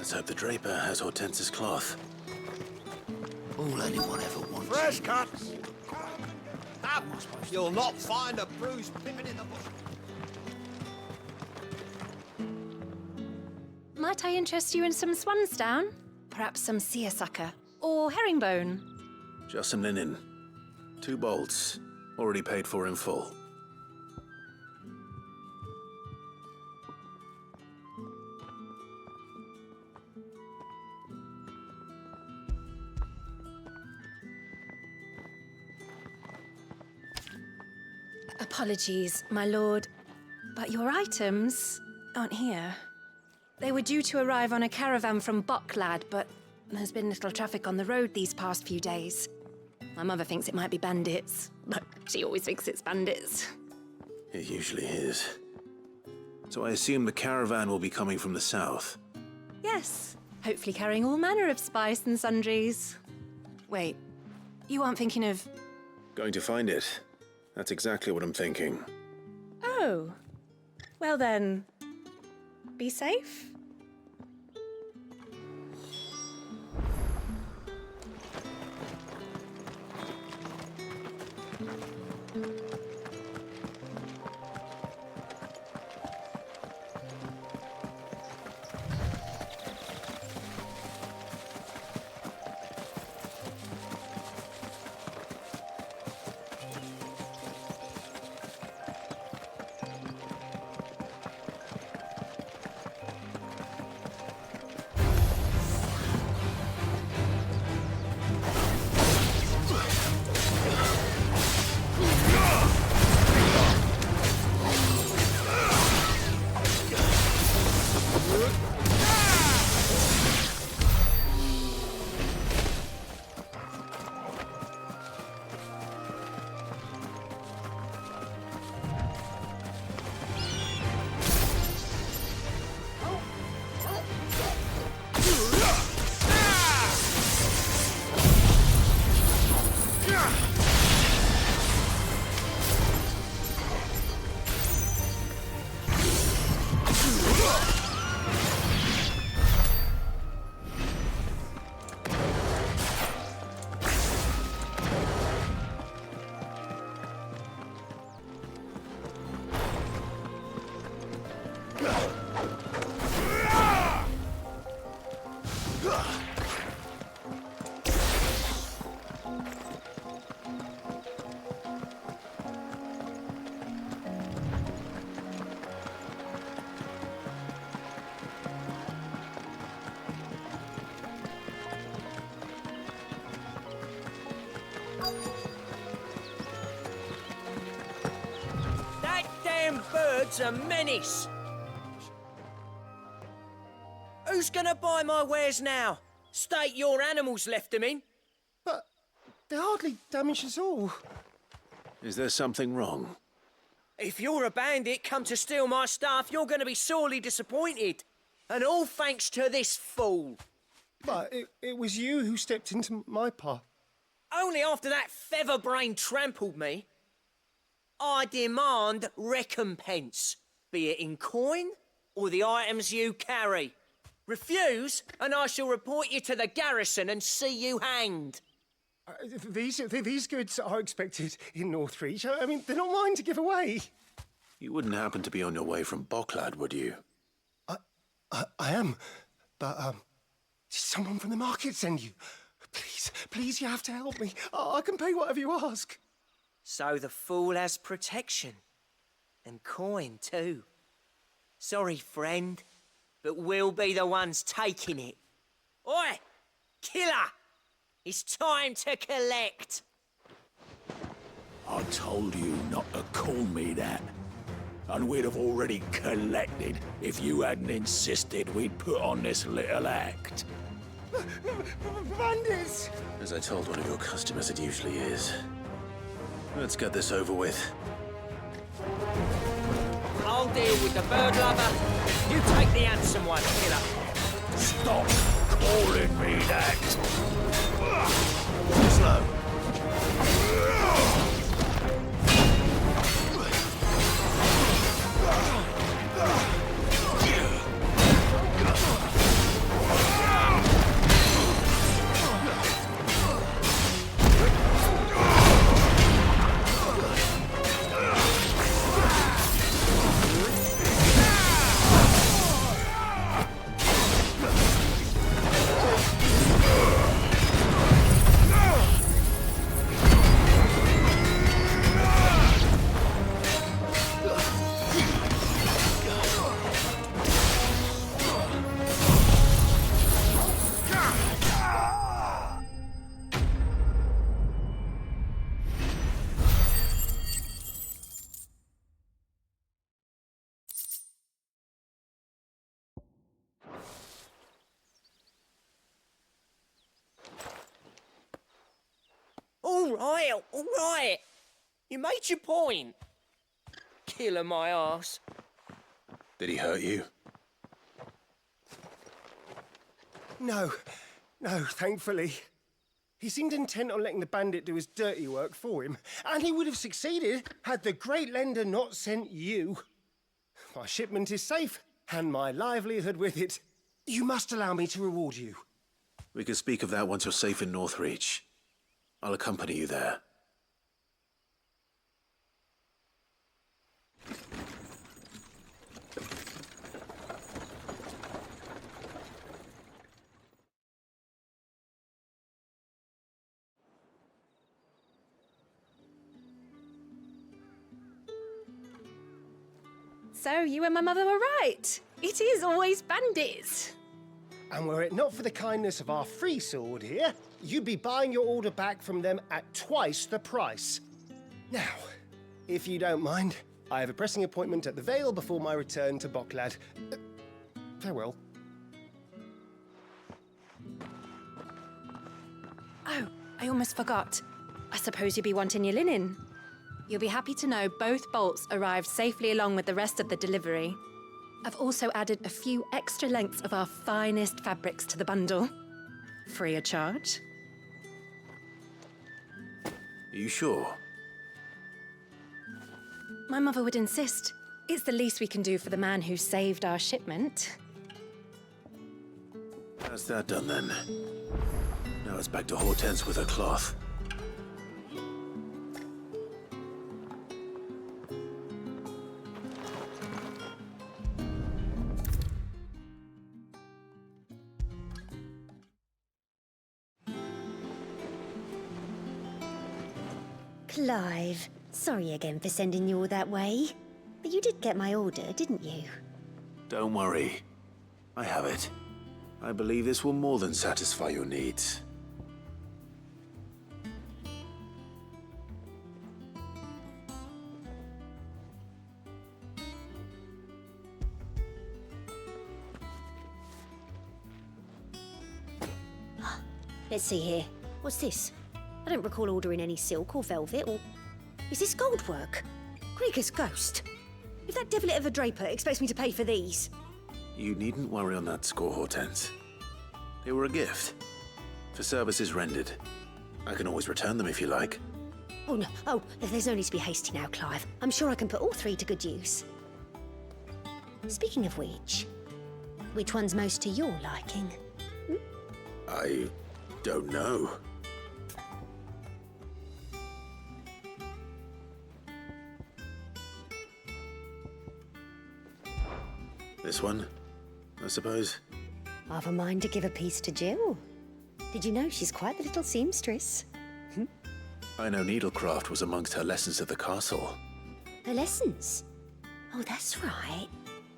Let's hope the draper has Hortense's cloth. All anyone ever wants. Fresh cuts! You'll not find a bruised pippin in the bush. Might I interest you in some swansdown? Perhaps some seersucker or herringbone? Just some linen. 2 bolts. Already paid for in full. Apologies, my lord, but your items aren't here. They were due to arrive on a caravan from Bucklad, but there's been little traffic on the road these past few days. My mother thinks it might be bandits, but she always thinks it's bandits. It usually is. So I assume the caravan will be coming from the south. Yes, hopefully carrying all manner of spice and sundries. Wait, you aren't thinking of... Going to find it. That's exactly what I'm thinking. Oh. Well then, be safe. Bird's a menace. Who's gonna buy my wares now? State your animals left them in. But they hardly damage us all. Is there something wrong? If you're a bandit come to steal my stuff, you're gonna be sorely disappointed. And all thanks to this fool. But it was you who stepped into my path. Only after that feather-brain trampled me. I demand recompense, be it in coin or the items you carry. Refuse, and I shall report you to the garrison and see you hanged. These goods are expected in Northreach. I mean, they're not mine to give away. You wouldn't happen to be on your way from Bucklad, would you? I am, but did someone from the market send you? Please, you have to help me. I can pay whatever you ask. So the fool has protection. And coin, too. Sorry, friend, but we'll be the ones taking it. Oi! Killer! It's time to collect! I told you not to call me that. And we'd have already collected if you hadn't insisted we'd put on this little act. Bandits! As I told one of your customers, it usually is. Let's get this over with. I'll deal with the bird lover. You take the handsome one, killer. Stop calling me that! Slow. all right. You made your point. Killer my ass. Did he hurt you? No, thankfully. He seemed intent on letting the bandit do his dirty work for him, and he would have succeeded had the great lender not sent you. My shipment is safe, and my livelihood with it. You must allow me to reward you. We can speak of that once you're safe in Northreach. I'll accompany you there. So you and my mother were right. It is always bandits. And were it not for the kindness of our free sword here, you'd be buying your order back from them at twice the price. Now, if you don't mind, I have a pressing appointment at the Vale before my return to Boklad. Farewell. Oh, I almost forgot. I suppose you'll be wanting your linen. You'll be happy to know both bolts arrived safely along with the rest of the delivery. I've also added a few extra lengths of our finest fabrics to the bundle. Free of charge. Are you sure? My mother would insist. It's the least we can do for the man who saved our shipment. That's that done then. Now it's back to Hortense with her cloth. Clive, sorry again for sending you all that way. But you did get my order, didn't you? Don't worry. I have it. I believe this will more than satisfy your needs. Let's see here. What's this? I don't recall ordering any silk or velvet or... Is this gold work? Krieger's ghost. If that devil of a draper expects me to pay for these... You needn't worry on that score, Hortense. They were a gift. For services rendered. I can always return them if you like. Oh, no. Oh, there's no need to be hasty now, Clive. I'm sure I can put all three to good use. Speaking of which one's most to your liking? I don't know. This one, I suppose. I've a mind to give a piece to Jill. Did you know she's quite the little seamstress? I know needlecraft was amongst her lessons at the castle. Her lessons? Oh, that's right.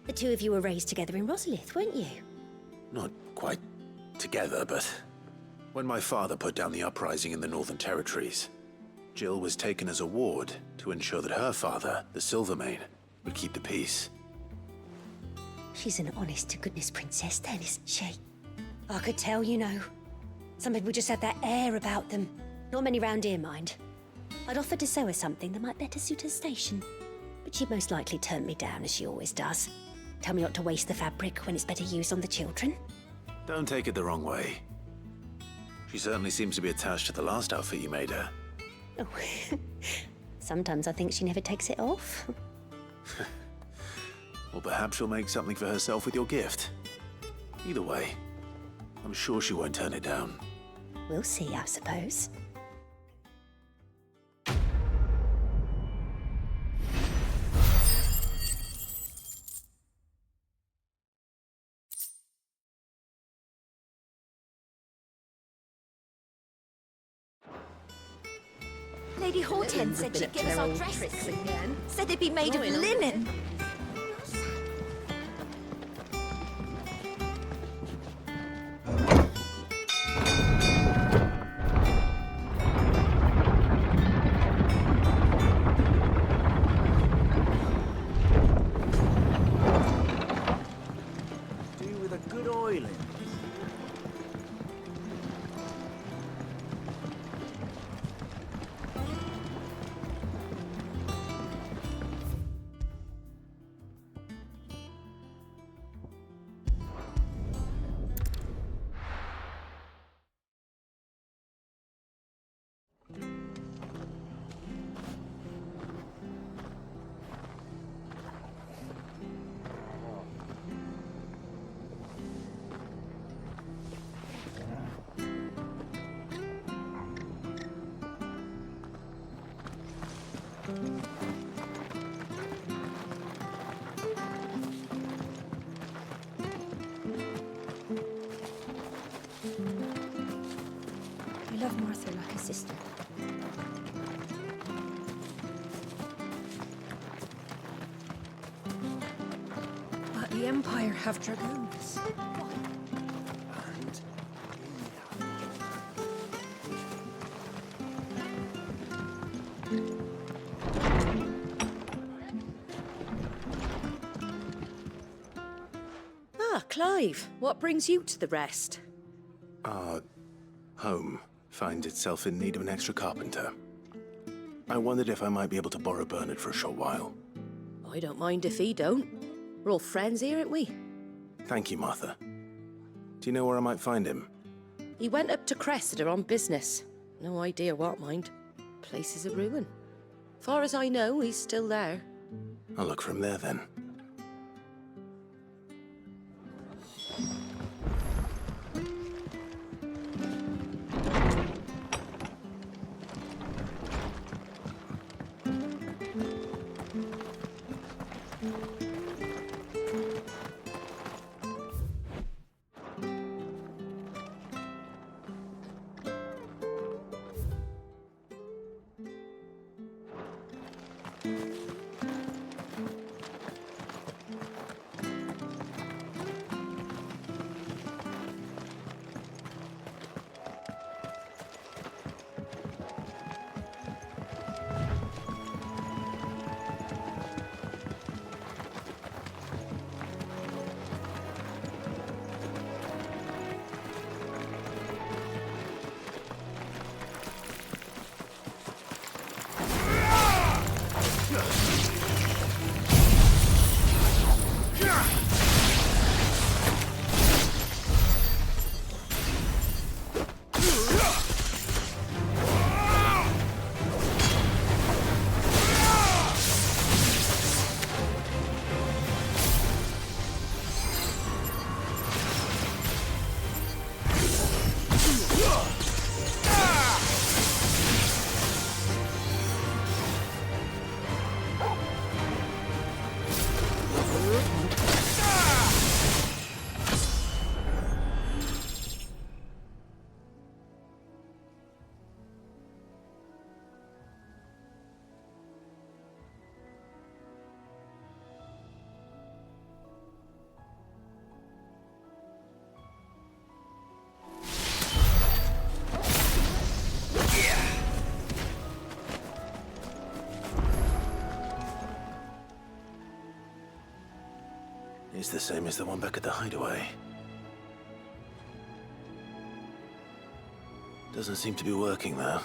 The two of you were raised together in Rosalith, weren't you? Not quite together, but when my father put down the uprising in the Northern Territories, Jill was taken as a ward to ensure that her father, the Silvermane, would keep the peace. She's an honest-to-goodness princess then, isn't she? I could tell, you know. Some people just have that air about them. Not many round here, mind. I'd offered to sew her something that might better suit her station. But she'd most likely turn me down, as she always does. Tell me not to waste the fabric when it's better used on the children. Don't take it the wrong way. She certainly seems to be attached to the last outfit you made her. Oh, sometimes I think she never takes it off. Or perhaps she'll make something for herself with your gift. Either way, I'm sure she won't turn it down. We'll see, I suppose. Lady Hortense said she'd give us our dresses again. Said they'd be made of linen. Do with a good oiling. love Martha like a sister. But the Empire have dragoons. Ah, Clive, what brings you to the rest? Our home finds itself in need of an extra carpenter. I wondered if I might be able to borrow Bernard for a short while. I don't mind if he don't. We're all friends here, aren't we? Thank you, Martha. Do you know where I might find him? He went up to Cressida on business. No idea what, mind. Place is a ruin. Far as I know, he's still there. I'll look for him there then. It's the same as the one back at the hideaway. Doesn't seem to be working, though.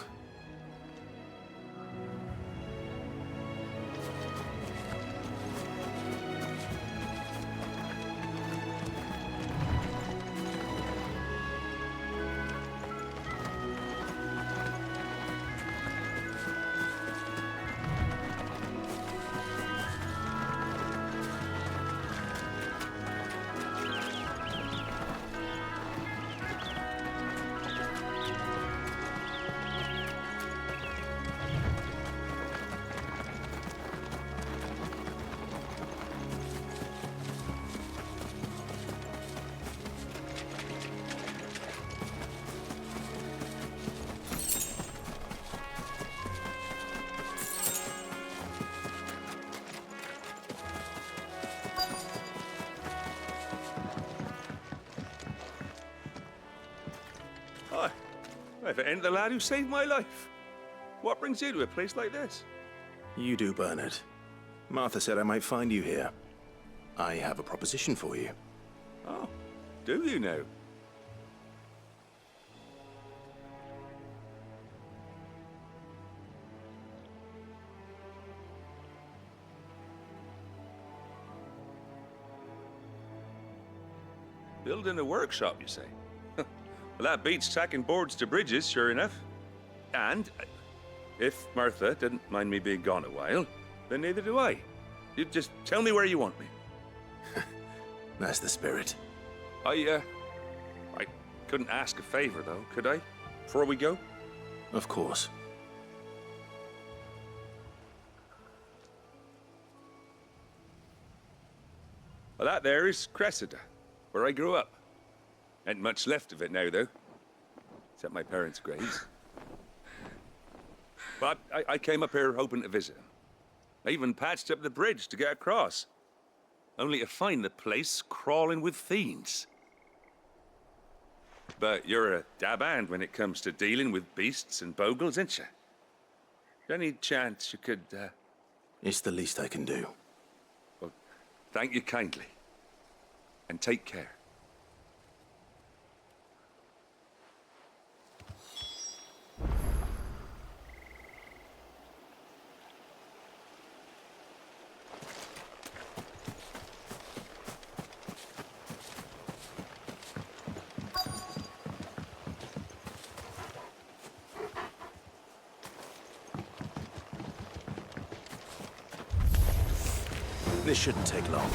Hi. If it ain't the lad who saved my life. What brings you to a place like this? You do, Bernard. Martha said I might find you here. I have a proposition for you. Oh, do you now? Building a workshop, you say? Well, that beats tacking boards to bridges, sure enough. And if Martha didn't mind me being gone a while, then neither do I. You just tell me where you want me. That's the spirit. I couldn't ask a favor, though, could I? Before we go? Of course. Well, that there is Cressida, where I grew up. Ain't much left of it now, though. Except my parents' graves. But I came up here hoping to visit him. I even patched up the bridge to get across. Only to find the place crawling with fiends. But you're a dab hand when it comes to dealing with beasts and bogles, ain't you? Any chance you could, It's the least I can do. Well, thank you kindly. And take care. This shouldn't take long.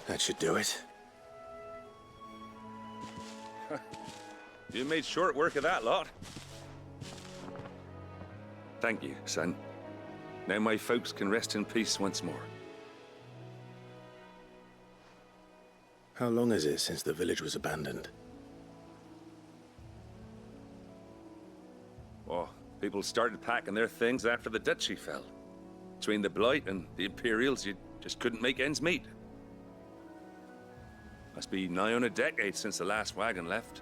That should do it. You made short work of that lot. Thank you, son. Now my folks can rest in peace once more. How long is it since the village was abandoned? Oh, people started packing their things after the duchy fell. Between the Blight and the Imperials, you just couldn't make ends meet. Must be nigh on a decade since the last wagon left.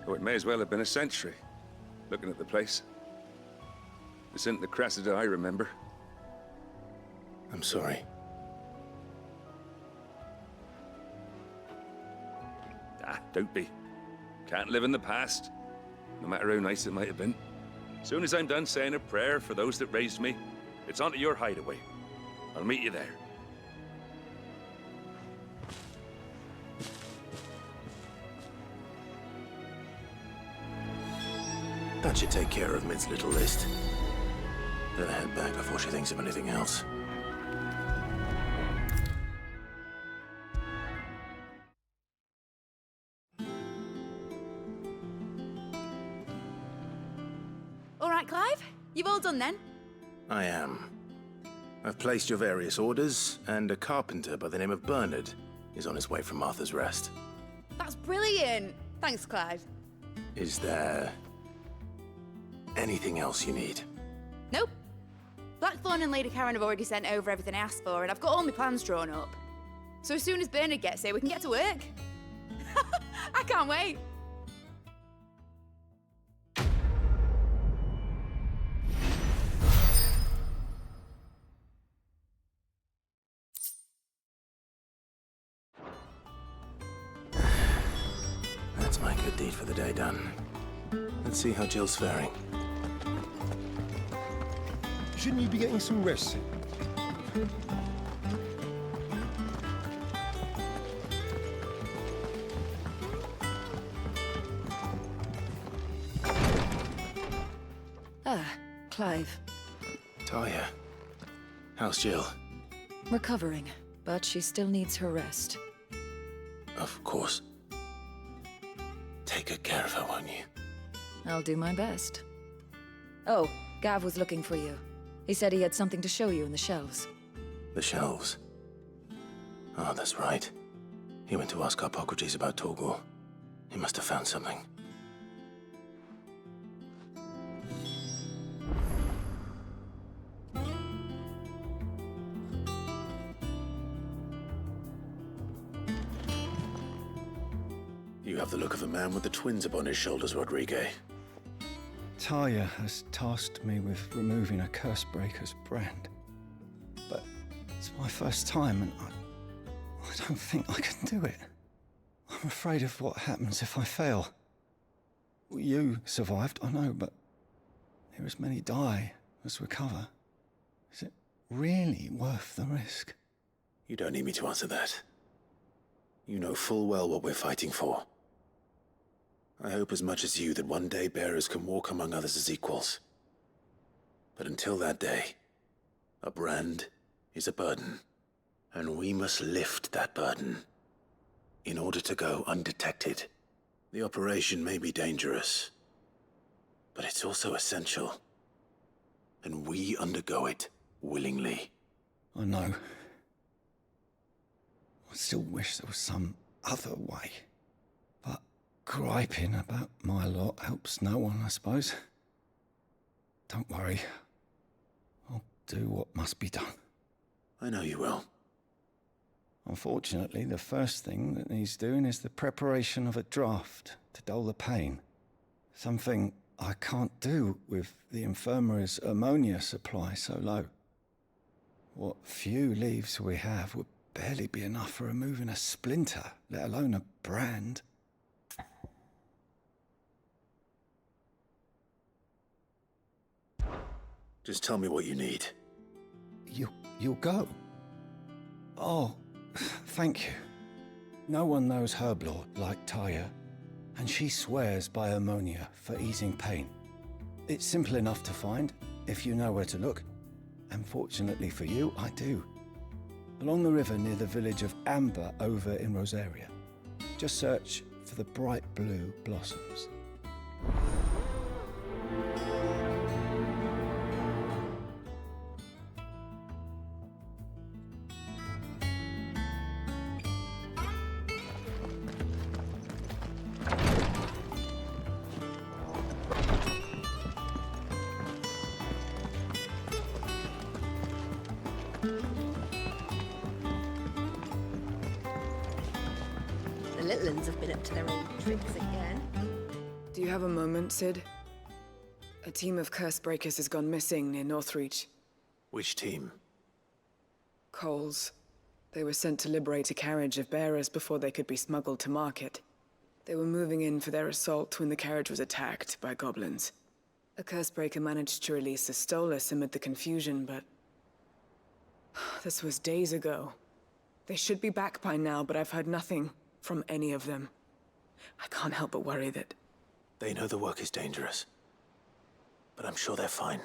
Oh, it may as well have been a century, looking at the place. This isn't the Cressida I remember. I'm sorry. Ah, don't be. Can't live in the past, no matter how nice it might have been. Soon as I'm done saying a prayer for those that raised me, it's onto your hideaway. I'll meet you there. That should take care of Mid's little list. Better head back before she thinks of anything else. All right, Clive? You've all done then? I am. I've placed your various orders, and a carpenter by the name of Bernard is on his way from Martha's Rest. That's brilliant. Thanks, Clive. Is there anything else you need? Nope. Blackthorn and Lady Karen have already sent over everything I asked for, and I've got all my plans drawn up. So as soon as Bernard gets here, we can get to work. I can't wait. That's my good deed for the day done. Let's see how Jill's faring. Shouldn't you be getting some rest? Ah, Clive. Talia, how's Jill? Recovering, but she still needs her rest. Of course. Take good care of her, won't you? I'll do my best. Oh, Gav was looking for you. He said he had something to show you in the shelves. The shelves. Oh, that's right. He went to ask Hippocrates about Torgor. He must have found something. You have the look of a man with the twins upon his shoulders, Rodrigue. Talia has tasked me with removing a Cursebreaker's brand. But it's my first time, and I don't think I can do it. I'm afraid of what happens if I fail. You survived, I know, but here as many die as recover. Is it really worth the risk? You don't need me to answer that. You know full well what we're fighting for. I hope as much as you that one day bearers can walk among others as equals. But until that day, a brand is a burden, and we must lift that burden in order to go undetected. The operation may be dangerous, but it's also essential, and we undergo it willingly. I know. I still wish there was some other way. But griping about my lot helps no one, I suppose. Don't worry. I'll do what must be done. I know you will. Unfortunately, the first thing that needs doing is the preparation of a draft to dull the pain. Something I can't do with the infirmary's ammonia supply so low. What few leaves we have would barely be enough for removing a splinter, let alone a brand. Just tell me what you need. You'll go? Oh, thank you. No one knows Herblord like Talia, and she swears by ammonia for easing pain. It's simple enough to find, if you know where to look. And fortunately for you, I do. Along the river near the village of Amber over in Rosaria. Just search for the bright blue blossoms. The little uns have been up to their old tricks again. Do you have a moment, Sid? A team of Cursebreakers has gone missing near Northreach. Which team? Coles. They were sent to liberate a carriage of bearers before they could be smuggled to market. They were moving in for their assault when the carriage was attacked by goblins. A Cursebreaker managed to release a Stolas amid the confusion, but... this was days ago. They should be back by now, but I've heard nothing from any of them. I can't help but worry that... They know the work is dangerous, but I'm sure they're fine.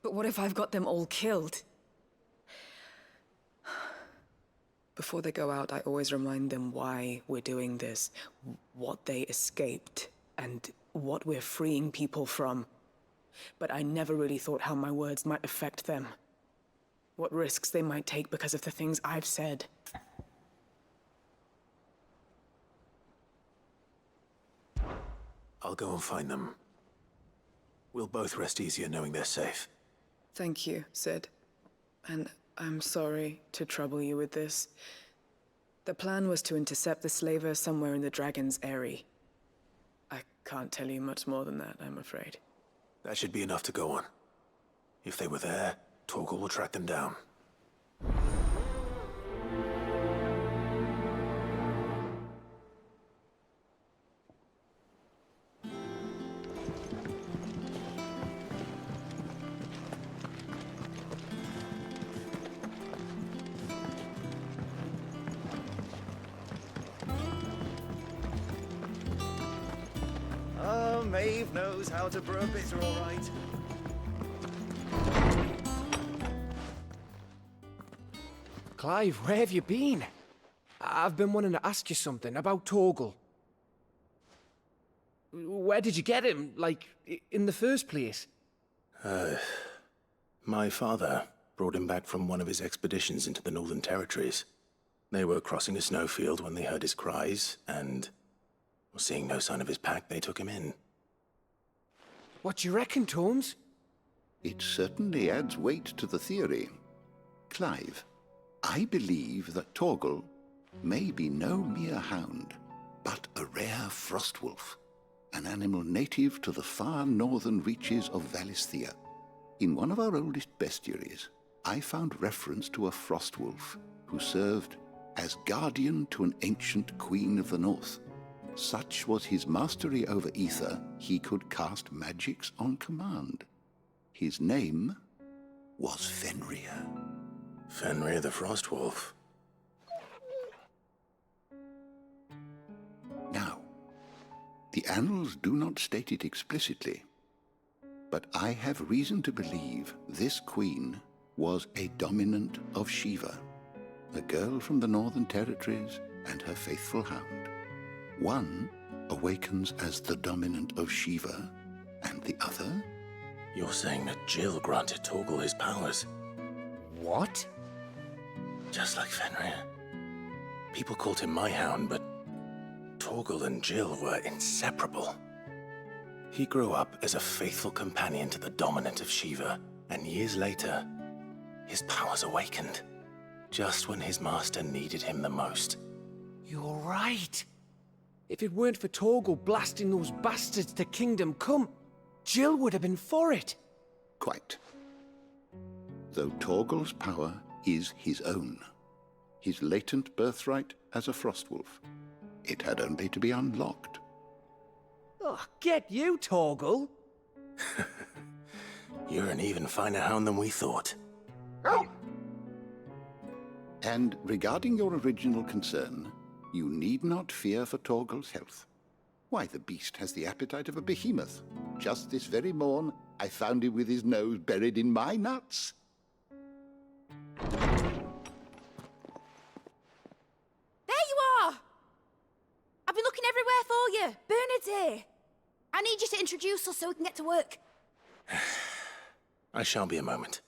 But what if I've got them all killed? Before they go out, I always remind them why we're doing this, what they escaped, and what we're freeing people from. But I never really thought how my words might affect them. What risks they might take because of the things I've said. I'll go and find them. We'll both rest easier knowing they're safe. Thank you, Sid. And I'm sorry to trouble you with this. The plan was to intercept the slaver somewhere in the Dragon's Eyrie. I can't tell you much more than that, I'm afraid. That should be enough to go on. If they were there, Torgal will track them down. Maeve knows how to brew a bitter, all right. Clive, where have you been? I've been wanting to ask you something about Torgal. Where did you get him, like, in the first place? My father brought him back from one of his expeditions into the Northern Territories. They were crossing a snowfield when they heard his cries, and seeing no sign of his pack, they took him in. What do you reckon, Tomes? It certainly adds weight to the theory. Clive, I believe that Torgal may be no mere hound, but a rare frostwolf, an animal native to the far northern reaches of Valisthea. In one of our oldest bestiaries, I found reference to a frostwolf who served as guardian to an ancient queen of the north. Such was his mastery over ether, he could cast magics on command. His name was Fenrir. Fenrir the Frostwolf. Now, the annals do not state it explicitly, but I have reason to believe this queen was a dominant of Shiva, a girl from the Northern Territories and her faithful hound. One awakens as the dominant of Shiva, and the other? You're saying that Jill granted Torgal his powers? What? Just like Fenrir. People called him my hound, but Torgal and Jill were inseparable. He grew up as a faithful companion to the dominant of Shiva, and years later, his powers awakened, just when his master needed him the most. You're right. If it weren't for Torgal blasting those bastards to Kingdom Come, Jill would have been for it. Quite. Though Torgal's power is his own, his latent birthright as a frostwolf, it had only to be unlocked. Oh, get you, Torgal! You're an even finer hound than we thought. And regarding your original concern, you need not fear for Torgal's health. Why, the beast has the appetite of a behemoth. Just this very morn, I found him with his nose buried in my nuts. There you are! I've been looking everywhere for you. Bernard's here. I need you to introduce us so we can get to work. I shall be a moment.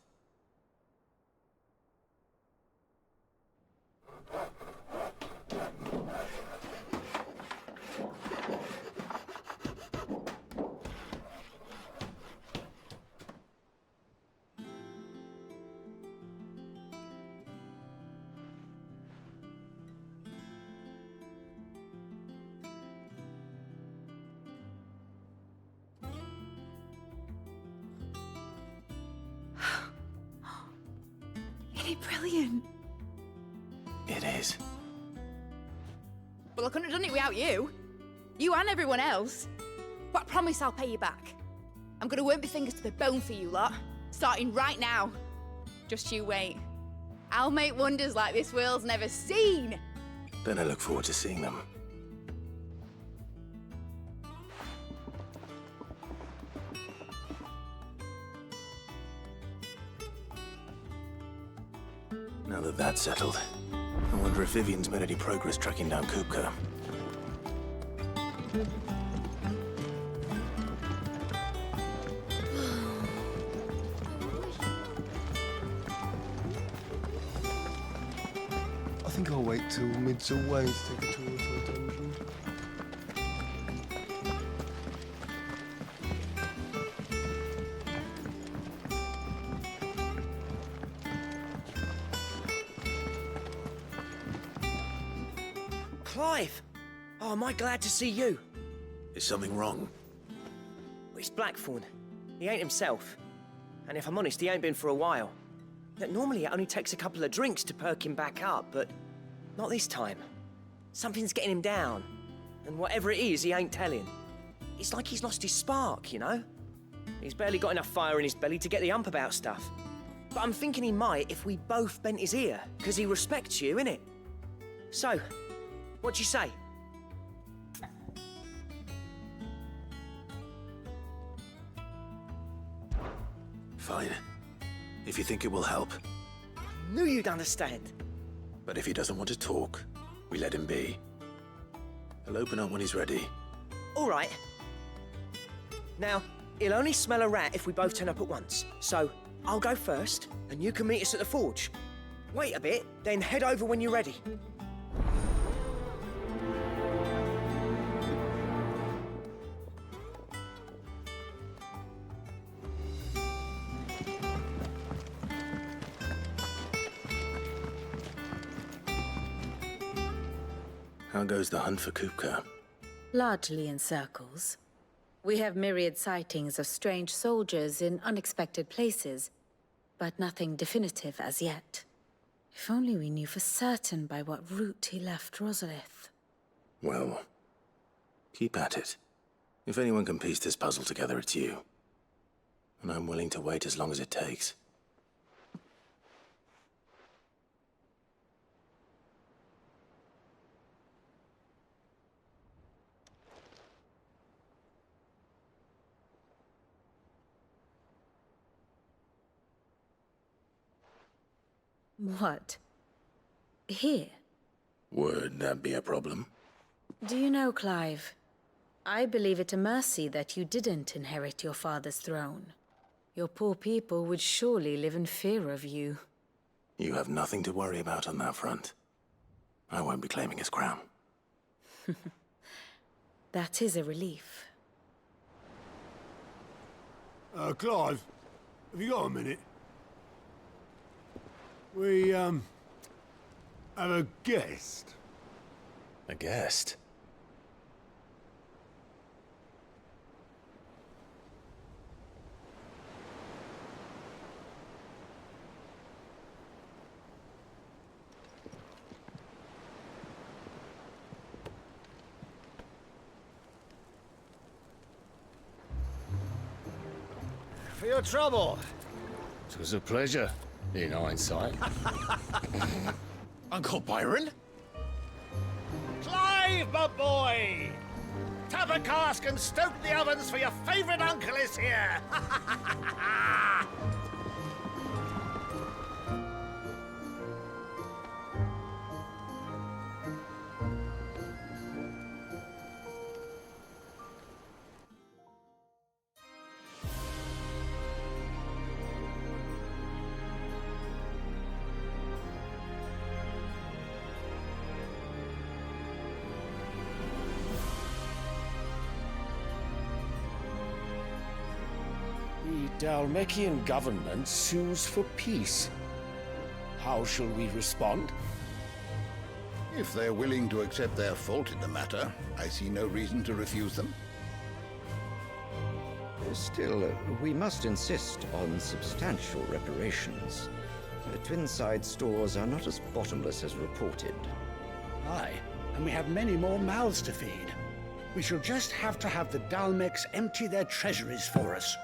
Isn't it brilliant? It is. Well, I couldn't have done it without you. You and everyone else. But I promise I'll pay you back. I'm gonna work my fingers to the bone for you lot, starting right now. Just you wait. I'll make wonders like this world's never seen. Then I look forward to seeing them. Now that that's settled, I wonder if Vivian's made any progress tracking down Kupka. I think I'll wait till mid's away to take a tour of her dungeon. Clive! Oh, am I glad to see you? Is something wrong? Well, it's Blackthorn. He ain't himself. And if I'm honest, he ain't been for a while. Look, normally it only takes a couple of drinks to perk him back up, but not this time. Something's getting him down. And whatever it is, he ain't telling. It's like he's lost his spark, you know? He's barely got enough fire in his belly to get the ump about stuff. But I'm thinking he might if we both bent his ear, because he respects you, innit? So, what do you say? fine. If you think it will help. Knew you'd understand. But if he doesn't want to talk, we let him be. He'll open up when he's ready. All right. Now, he'll only smell a rat if we both turn up at once. So, I'll go first, and you can meet us at the forge. Wait a bit, then head over when you're ready. How goes the hunt for Kupka? Largely in circles. We have myriad sightings of strange soldiers in unexpected places, but nothing definitive as yet. If only we knew for certain by what route he left Rosalith. Well, keep at it. If anyone can piece this puzzle together, it's you. And I'm willing to wait as long as it takes. What? Here? Would that be a problem? Do you know, Clive? I believe it a mercy that you didn't inherit your father's throne. Your poor people would surely live in fear of you. You have nothing to worry about on that front. I won't be claiming his crown. That is a relief. Clive, have you got a minute? We, have a guest. A guest? For your trouble. It was a pleasure, in hindsight. Uncle Byron? Clive, my boy! Tap a cask and stoke the ovens for your favourite uncle is here! The Dalmekian government sues for peace. How shall we respond? If they're willing to accept their fault in the matter, I see no reason to refuse them. Still, we must insist on substantial reparations. The Twinside stores are not as bottomless as reported. Aye, and we have many more mouths to feed. We shall just have to have the Dalmecs empty their treasuries for us.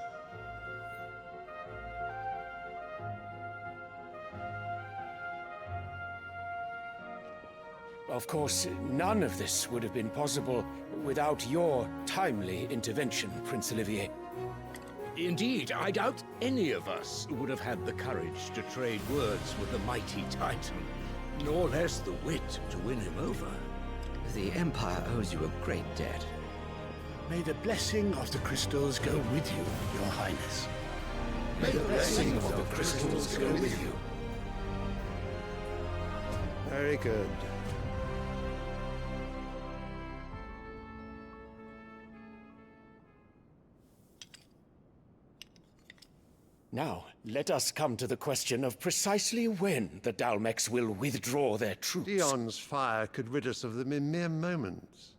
Of course, none of this would have been possible without your timely intervention, Prince Olivier. Indeed, I doubt any of us would have had the courage to trade words with the mighty Titan, nor less the wit to win him over. The Empire owes you a great debt. May the blessing of the crystals go with you, Your Highness. May the blessing of the crystals go with you. Very good. Now, let us come to the question of precisely when the Dalmecs will withdraw their troops. Dion's fire could rid us of them in mere moments.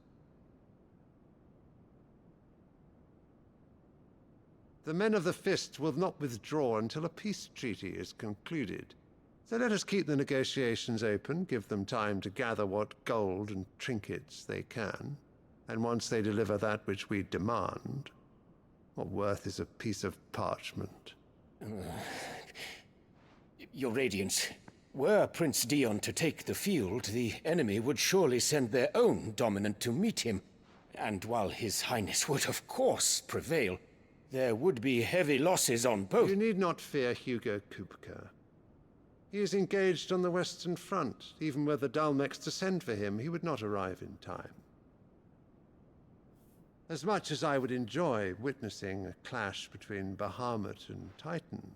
The men of the Fist will not withdraw until a peace treaty is concluded. So let us keep the negotiations open, give them time to gather what gold and trinkets they can, and once they deliver that which we demand, what worth is a piece of parchment? Your Radiance, were Prince Dion to take the field, the enemy would surely send their own dominant to meet him. And while His Highness would of course prevail, There would be heavy losses on both. You need not fear Hugo Kupka. He is engaged on the Western Front. Even were the Dalmex to send for him, he would not arrive in time. As much as I would enjoy witnessing a clash between Bahamut and Titan,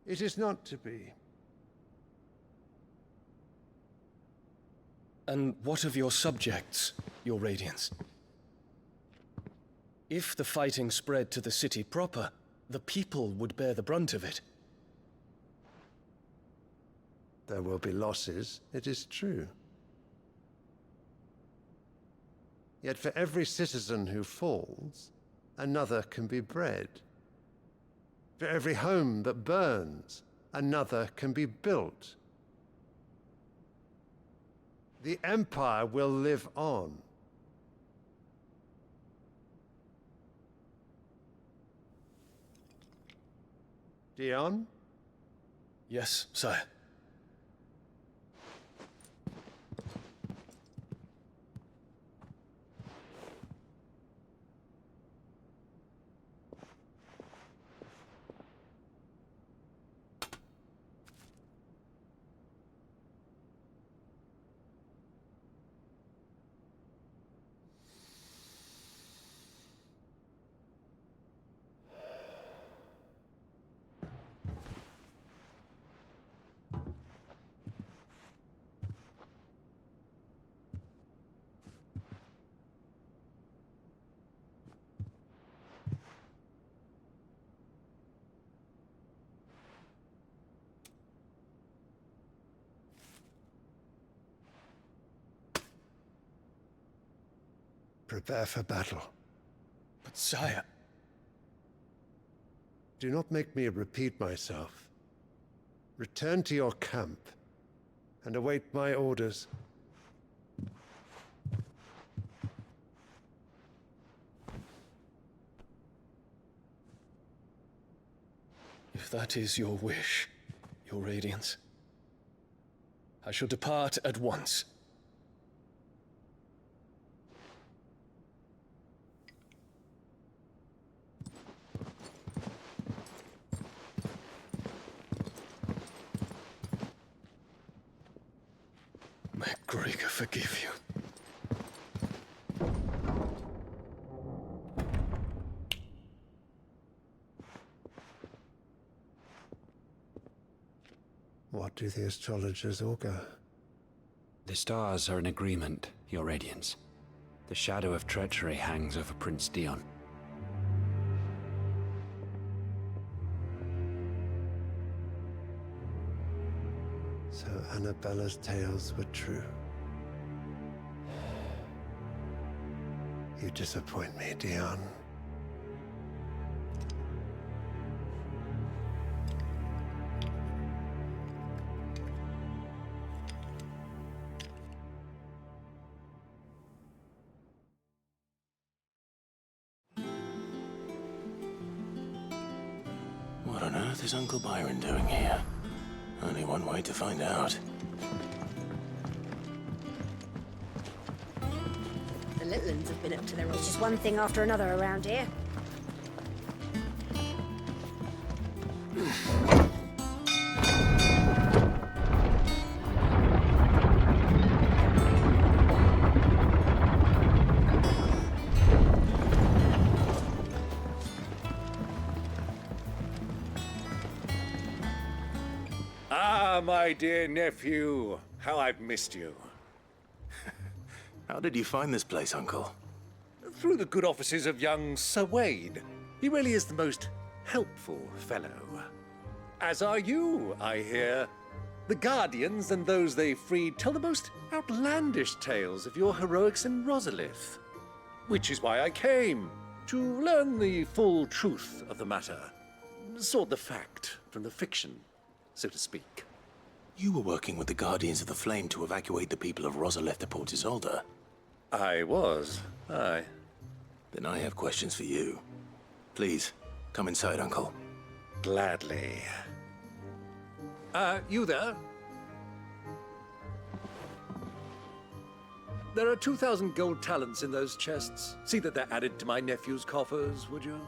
it is not to be. And what of your subjects, your Radiance? If the fighting spread to the city proper, the people would bear the brunt of it. There will be losses, it is true. Yet for every citizen who falls, another can be bred. For every home that burns, another can be built. The Empire will live on. Dion? Yes, sire. Prepare for battle. But sire... Do not make me repeat myself. Return to your camp and await my orders. If that is your wish, your Radiance, I shall depart at once. May Gregor forgive you. What do the astrologers augur? The stars are in agreement, your Radiance. The shadow of treachery hangs over Prince Dion. So Annabella's tales were true. You disappoint me, Dion. What on earth is Uncle Byron doing here? Only one way to find out. The little ones have been up to their old. It's just one thing after another around here. Ah, my dear nephew. How I've missed you. How did you find this place, Uncle? Through the good offices of young Sir Wade. He really is the most helpful fellow. As are you, I hear. The Guardians and those they freed tell the most outlandish tales of your heroics in Rosalith. Which is why I came, to learn the full truth of the matter. Sort the fact from the fiction, so to speak. You were working with the Guardians of the Flame to evacuate the people of Rosalith to Port Isolde. I was, aye. Then I have questions for you. Please, come inside, Uncle. Gladly. You there? There are 2,000 gold talents in those chests. See that they're added to my nephew's coffers, would you?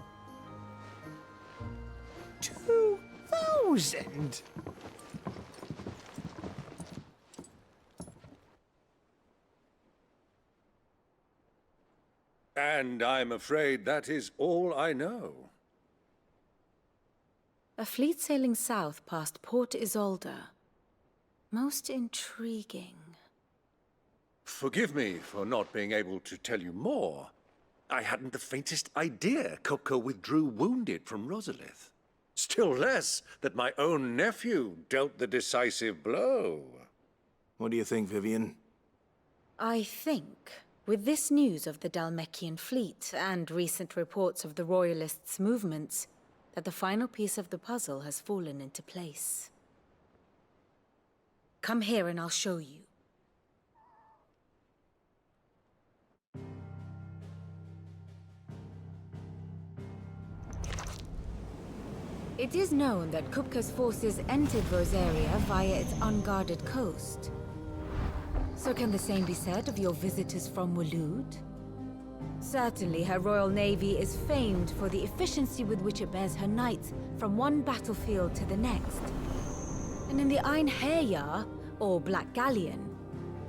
2,000? And I'm afraid that is all I know. A fleet sailing south past Port Isolde. Most intriguing. Forgive me for not being able to tell you more. I hadn't the faintest idea Kupka withdrew wounded from Rosalith. Still less that my own nephew dealt the decisive blow. What do you think, Vivian? I think, with this news of the Dhalmekian fleet and recent reports of the Royalists' movements, that the final piece of the puzzle has fallen into place. Come here and I'll show you. It is known that Kupka's forces entered Rosaria via its unguarded coast. So can the same be said of your visitors from Waloed? Certainly, her royal navy is famed for the efficiency with which it bears her knights from one battlefield to the next. And in the Einherjar, or Black Galleon,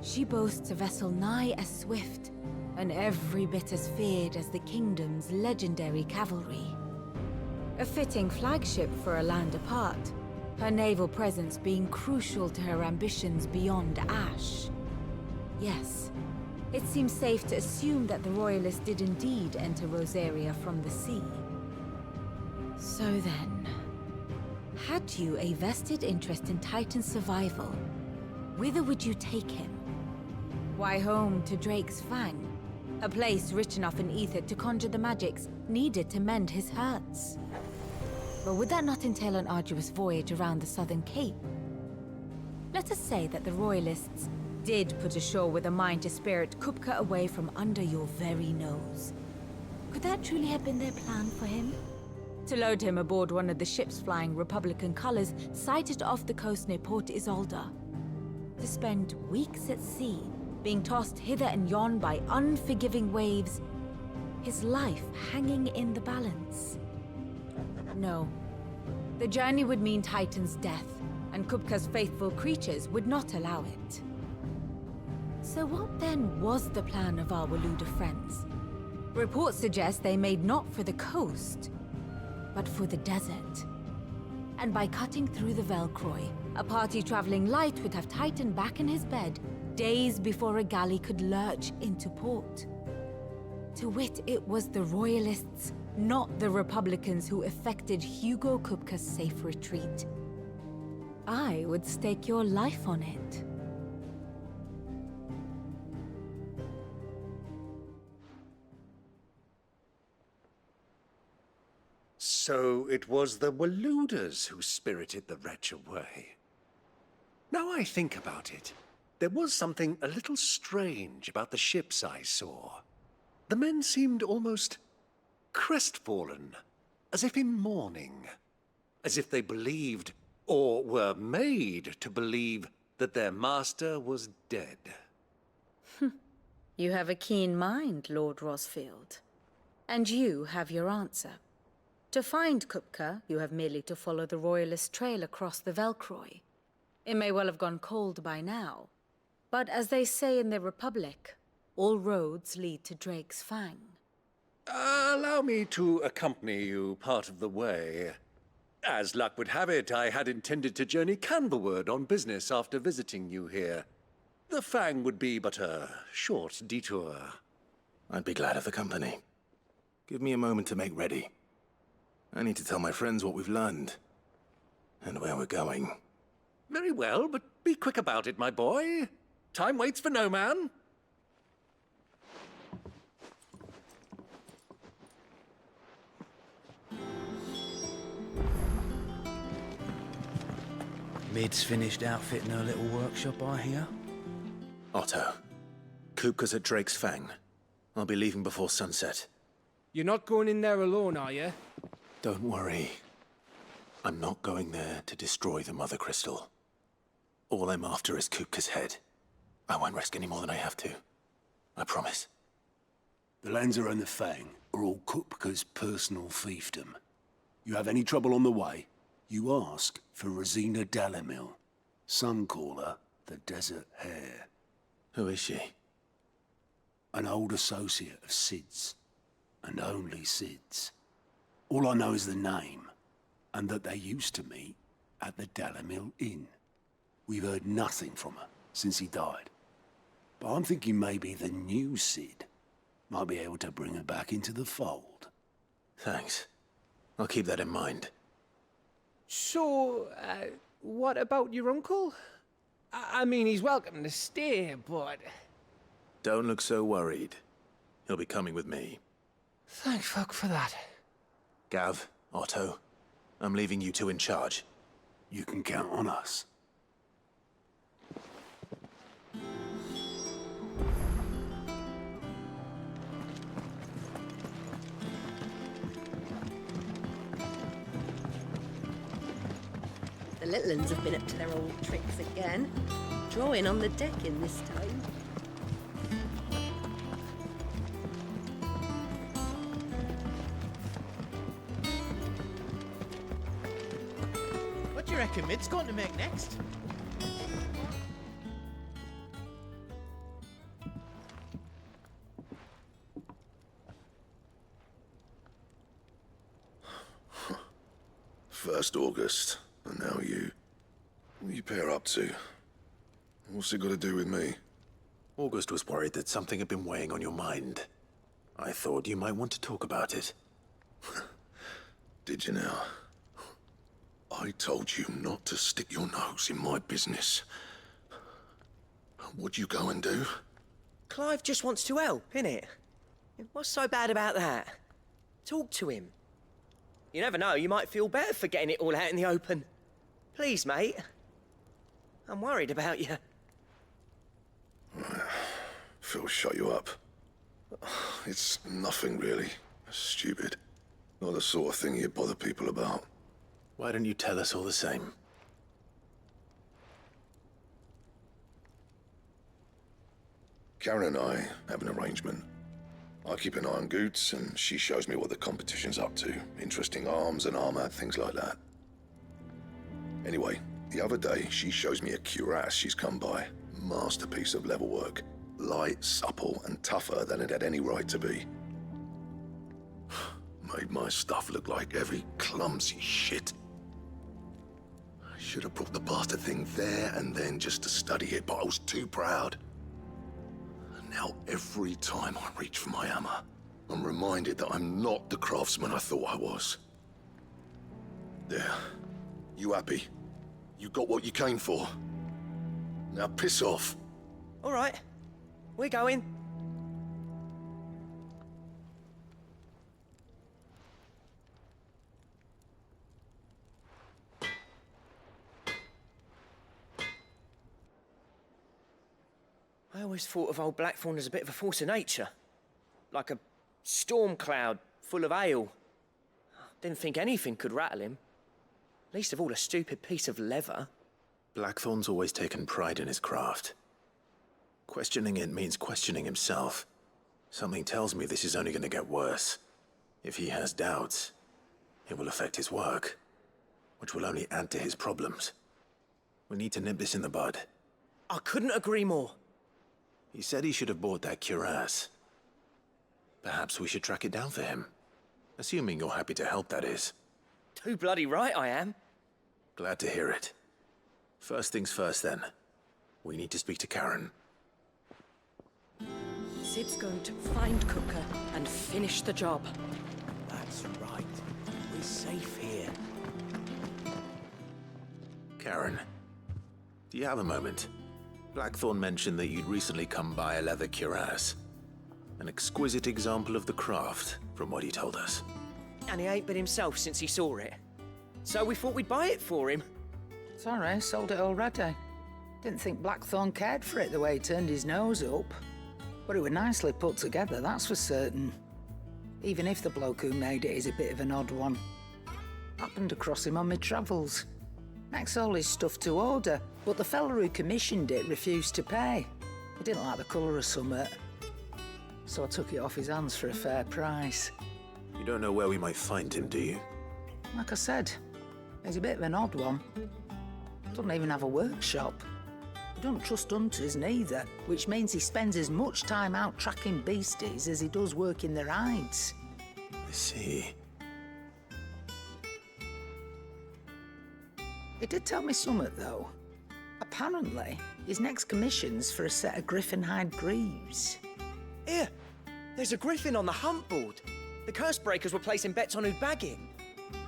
she boasts a vessel nigh as swift and every bit as feared as the kingdom's legendary cavalry. A fitting flagship for a land apart, her naval presence being crucial to her ambitions beyond Ash. Yes, it seems safe to assume that the Royalists did indeed enter Rosaria from the sea. So then, had you a vested interest in Titan's survival, whither would you take him? Why, home to Drake's Fang, a place rich enough in ether to conjure the magics needed to mend his hurts. But would that not entail an arduous voyage around the southern cape? Let us say that the Royalists did put ashore with a mind to spirit Kupka away from under your very nose. Could that truly have been their plan for him? To load him aboard one of the ships flying Republican colors sighted off the coast near Port Isolde. To spend weeks at sea, being tossed hither and yon by unforgiving waves, his life hanging in the balance. No. The journey would mean Titan's death, and Kupka's faithful creatures would not allow it. So what then was the plan of our Waluda friends? Reports suggest they made not for the coast, but for the desert. And by cutting through the Velcroy, a party traveling light would have Titan back in his bed days before a galley could lurch into port. To wit, it was the Royalists, not the Republicans, who effected Hugo Kupka's safe retreat. I would stake your life on it. So it was the Waludas who spirited the wretch away. Now I think about it, there was something a little strange about the ships I saw. The men seemed almost crestfallen, as if in mourning, as if they believed, or were made to believe, that their master was dead. You have a keen mind, Lord Rosfield. And you have your answer. To find Kupka, you have merely to follow the Royalist trail across the Velcroy. It may well have gone cold by now, but as they say in the Republic, all roads lead to Drake's Fang. Allow me to accompany you part of the way. As luck would have it, I had intended to journey Canberward on business after visiting you here. The Fang would be but a short detour. I'd be glad of the company. Give me a moment to make ready. I need to tell my friends what we've learned, and where we're going. Very well, but be quick about it, my boy. Time waits for no man. Mid's finished outfitting her little workshop, I hear. Otto, Kupka's at Drake's Fang. I'll be leaving before sunset. You're not going in there alone, are you? Don't worry. I'm not going there to destroy the Mothercrystal. All I'm after is Kupka's head. I won't risk any more than I have to. I promise. The lands around the Fang are all Kupka's personal fiefdom. You have any trouble on the way, you ask for Rosina Dalamil, Suncaller, the Desert Hare. Who is she? An old associate of Sid's, and only Sid's. All I know is the name, and that they used to meet at the Dalamil Inn. We've heard nothing from her since he died. But I'm thinking maybe the new Sid might be able to bring her back into the fold. Thanks. I'll keep that in mind. So, what about your uncle? I mean, he's welcome to stay, but... Don't look so worried. He'll be coming with me. Thank fuck for that. Gav, Otto, I'm leaving you two in charge. You can count on us. The little uns have been up to their old tricks again. Drawing on the decking this time. What do you reckon Mid's going to make next? First August, and now you. What you pair up to? What's it got to do with me? August was worried that something had been weighing on your mind. I thought you might want to talk about it. Did you now? I told you not to stick your nose in my business. What'd you go and do? Clive just wants to help, innit? What's so bad about that? Talk to him. You never know, you might feel better for getting it all out in the open. Please, mate. I'm worried about you. Phil shut you up. It's nothing really. Stupid. Not the sort of thing you bother people about. Why don't you tell us all the same? Karen and I have an arrangement. I keep an eye on Goots, and she shows me what the competition's up to. Interesting arms and armor, things like that. Anyway, the other day, she shows me a cuirass she's come by. Masterpiece of level work. Light, supple, and tougher than it had any right to be. Made my stuff look like heavy, clumsy shit. I should have brought the bastard thing there and then just to study it, but I was too proud. And now every time I reach for my hammer, I'm reminded that I'm not the craftsman I thought I was. There. You happy? You got what you came for. Now piss off. All right. We're going. I always thought of old Blackthorn as a bit of a force of nature. Like a storm cloud full of ale. Didn't think anything could rattle him. Least of all a stupid piece of leather. Blackthorn's always taken pride in his craft. Questioning it means questioning himself. Something tells me this is only going to get worse. If he has doubts, it will affect his work, which will only add to his problems. We need to nip this in the bud. I couldn't agree more. He said he should have bought that cuirass. Perhaps we should track it down for him. Assuming you're happy to help, that is. Too bloody right I am. Glad to hear it. First things first, then. We need to speak to Karen. Sid's going to find Cooker and finish the job. That's right. We're safe here. Karen, do you have a moment? Blackthorn mentioned that you'd recently come by a leather cuirass. An exquisite example of the craft, from what he told us. And he ain't been himself since he saw it. So we thought we'd buy it for him. Sorry, sold it already. Didn't think Blackthorn cared for it the way he turned his nose up. But it was nicely put together, that's for certain. Even if the bloke who made it is a bit of an odd one. Happened across him on my travels. Makes all his stuff to order, but the fella who commissioned it refused to pay. He didn't like the colour of summit. So I took it off his hands for a fair price. You don't know where we might find him, do you? Like I said, he's a bit of an odd one. Doesn't even have a workshop. He don't trust hunters neither, which means he spends as much time out tracking beasties as he does working their hides. I see. He did tell me something, though. Apparently, his next commission's for a set of griffin hide greaves. Here, there's a griffin on the hunt board. The curse breakers were placing bets on who'd bag it.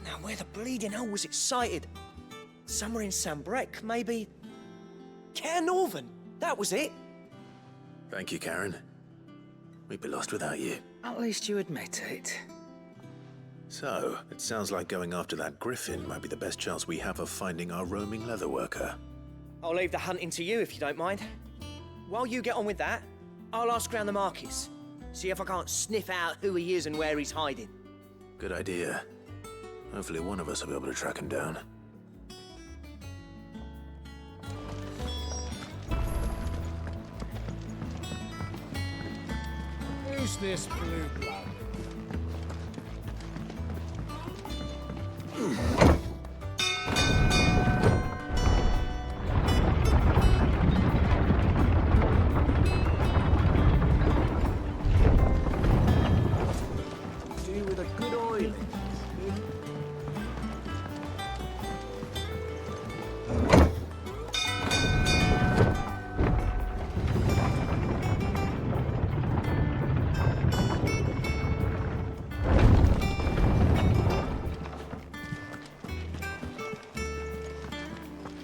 Now, where the bleeding hell was it sighted? Somewhere in Sambrec, maybe... Care Northern, that was it. Thank you, Karen. We'd be lost without you. At least you admit it. So, it sounds like going after that griffin might be the best chance we have of finding our roaming leatherworker. I'll leave the hunting to you if you don't mind. While you get on with that, I'll ask around the markets. See if I can't sniff out who he is and where he's hiding. Good idea. Hopefully one of us will be able to track him down. Who's this blue blood? Do with a good oil.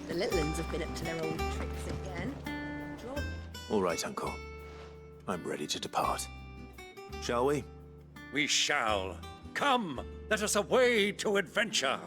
The little uns have been up to their old tricks again. All right, Uncle. I'm ready to depart. Shall we? We shall. Come, let us away to adventure.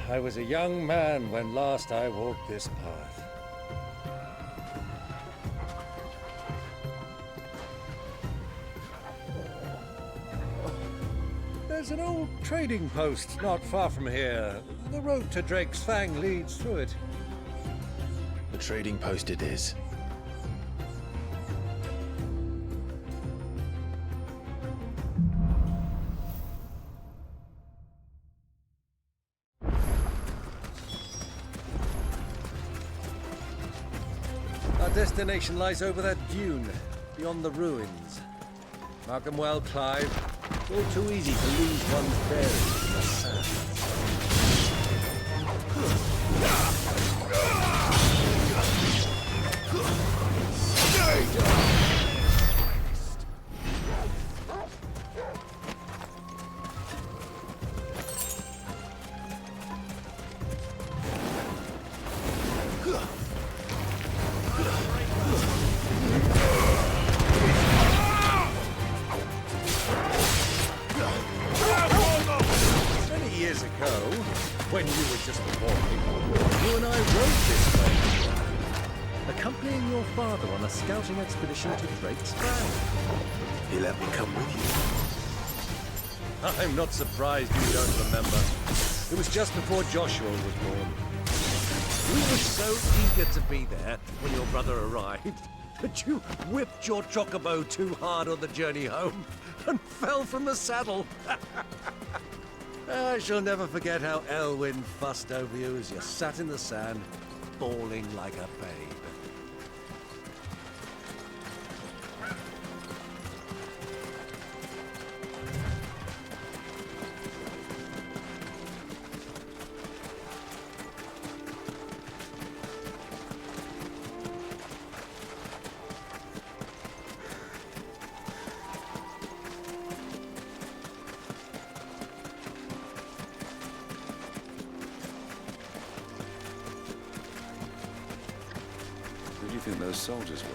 I was a young man when last I walked this path. There's an old trading post not far from here. The road to Drake's Fang leads through it. The trading post it is. Our destination lies over that dune, beyond the ruins. Mark 'em well, Clive. It's all too easy to lose one's bearings in the sand. Many years ago, when you were just a boy, you and I rode this way, accompanying your father on a scouting expedition to Drake's Fang. He let me come with I'm not surprised you don't remember. It was just before Joshua was born. We were so eager to be there when your brother arrived that you whipped your chocobo too hard on the journey home and fell from the saddle. I shall never forget how Elwyn fussed over you as you sat in the sand, bawling like a babe. do you think those soldiers were?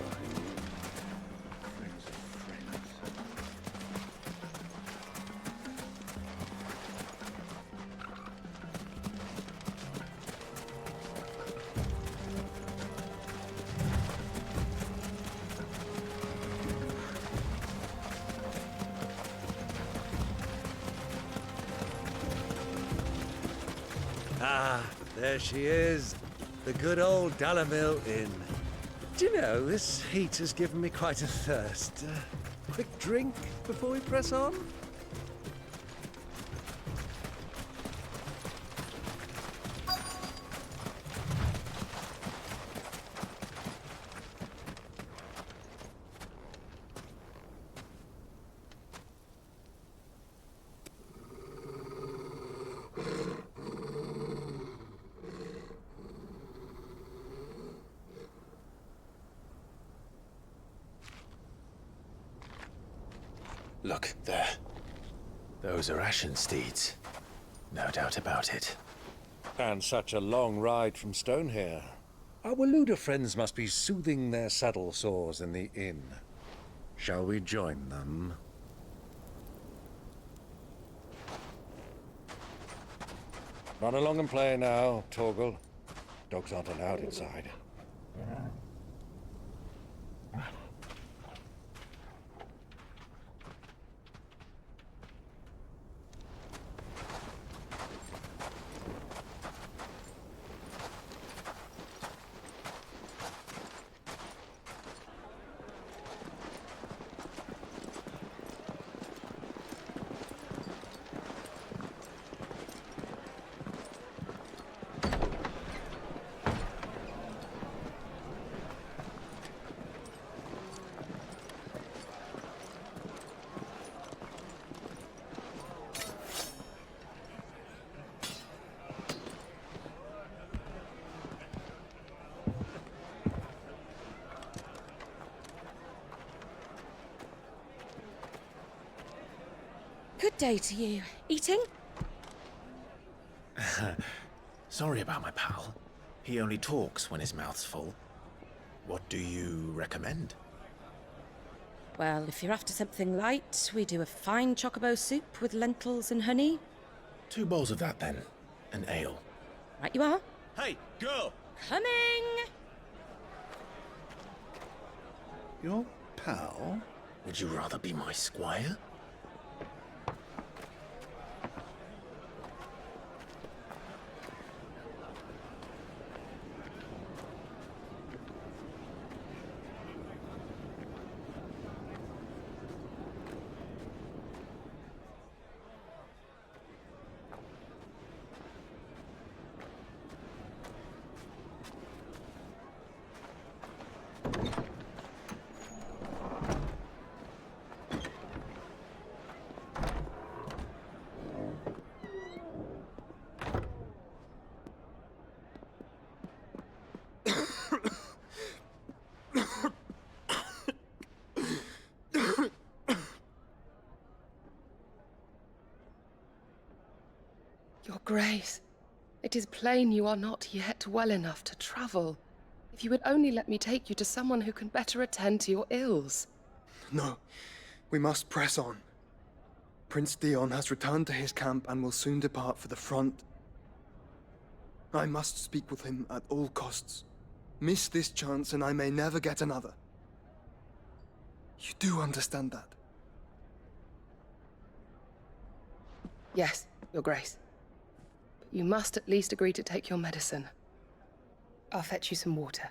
Ah, there she is. The good old Dalamil Inn. Do you know, this heat has given me quite a thirst. Quick drink before we press on? Look, there. Those are Ashen steeds. No doubt about it. And such a long ride from Stonehair. Our Waluda friends must be soothing their saddle sores in the inn. Shall we join them? Run along and play now, Torgal. Dogs aren't allowed inside. Good day to you. Eating? Sorry about my pal. He only talks when his mouth's full. What do you recommend? Well, if you're after something light, we do a fine chocobo soup with lentils and honey. 2 bowls of that, then. An ale. Right you are. Hey, girl! Coming! Your pal? Would you rather be my squire? Your Grace, it is plain you are not yet well enough to travel. If you would only let me take you to someone who can better attend to your ills. No, we must press on. Prince Dion has returned to his camp and will soon depart for the front. I must speak with him at all costs. Miss this chance and I may never get another. You do understand that? Yes, Your Grace. But you must at least agree to take your medicine. I'll fetch you some water.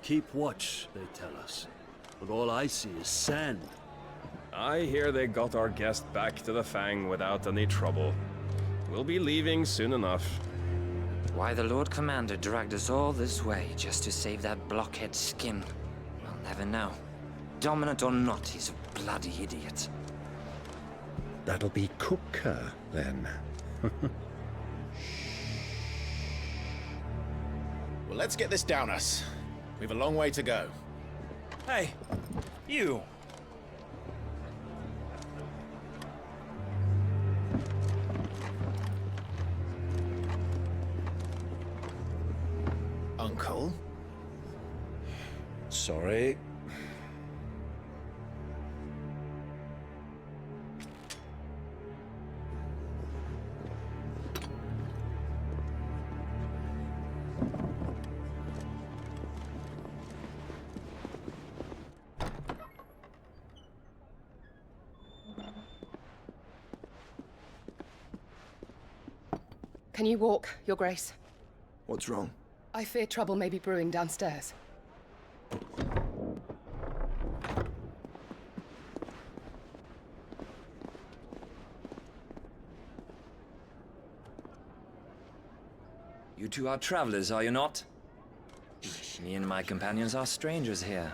Keep watch, they tell us. But all I see is sand. I hear they got our guest back to the Fang without any trouble. We'll be leaving soon enough. Why the Lord Commander dragged us all this way just to save that blockhead skin, we'll never know. Dominant or not, he's a bloody idiot. That'll be Cooker, then. Well, let's get this down us. We've a long way to go. Hey, you! Uncle? Sorry. Can you walk, Your Grace? What's wrong? I fear trouble may be brewing downstairs. You two are travelers, are you not? Me and my companions are strangers here.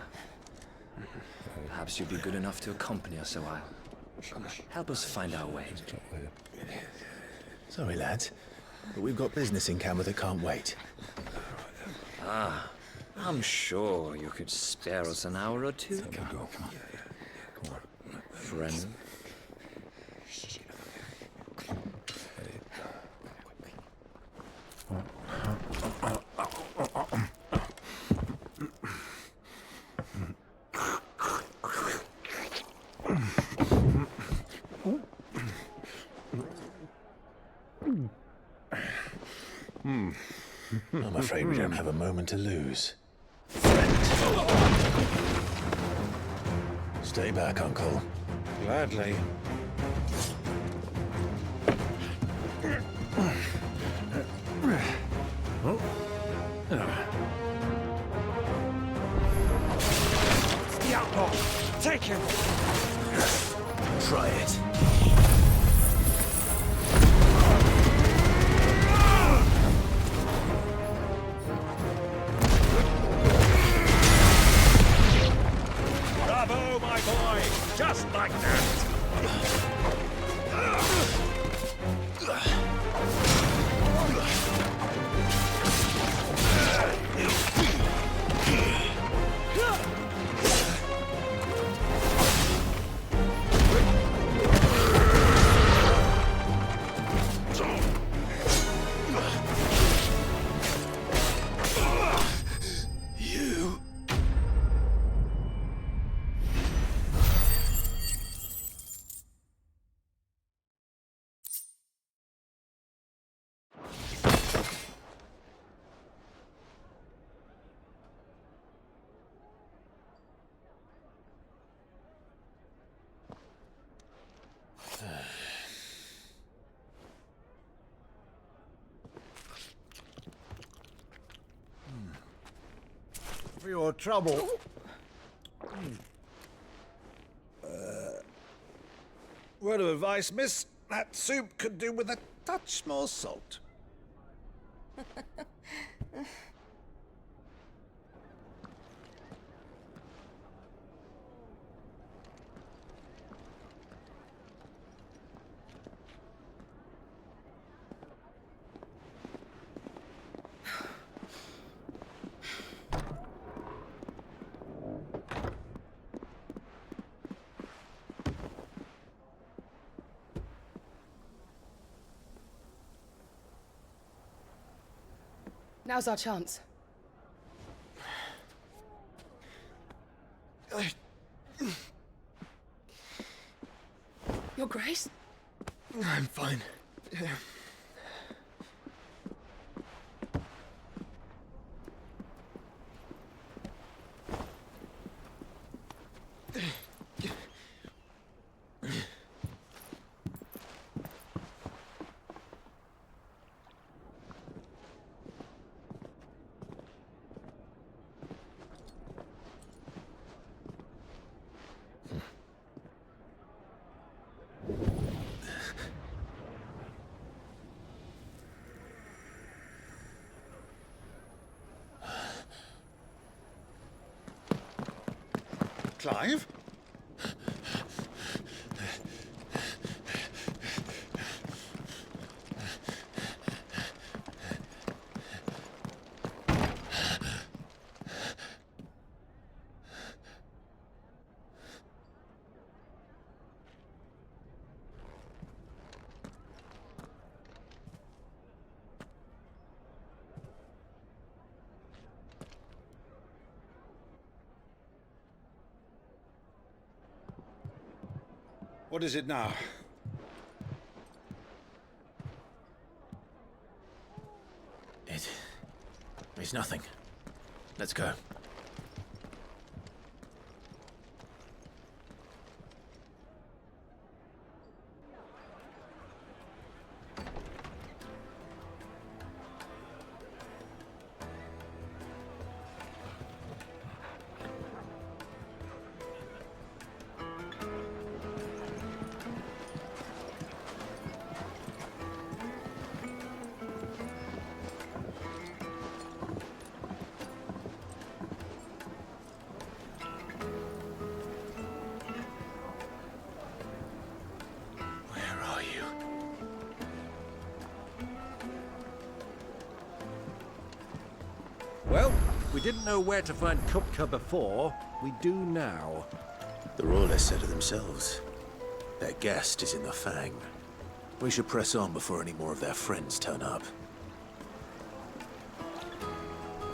Perhaps you'd be good enough to accompany us a while. Help us find our way. Sorry, lads, but we've got business in Camber that can't wait. Ah, I'm sure you could spare us an hour or two. Come on. Friend. I'm afraid we don't have a moment to lose. Stay back, Uncle. Gladly. The outlaw! Take him! Try it. Bravo, my boy! Just like that! For your trouble. Word of advice, miss. That soup could do with a touch more salt. Now's our chance. Your Grace? I'm fine. Clive? What is it now? It's nothing. Let's go. Well, we didn't know where to find Kupka before. We do now. The Royalists said it themselves. Their guest is in the Fang. We should press on before any more of their friends turn up.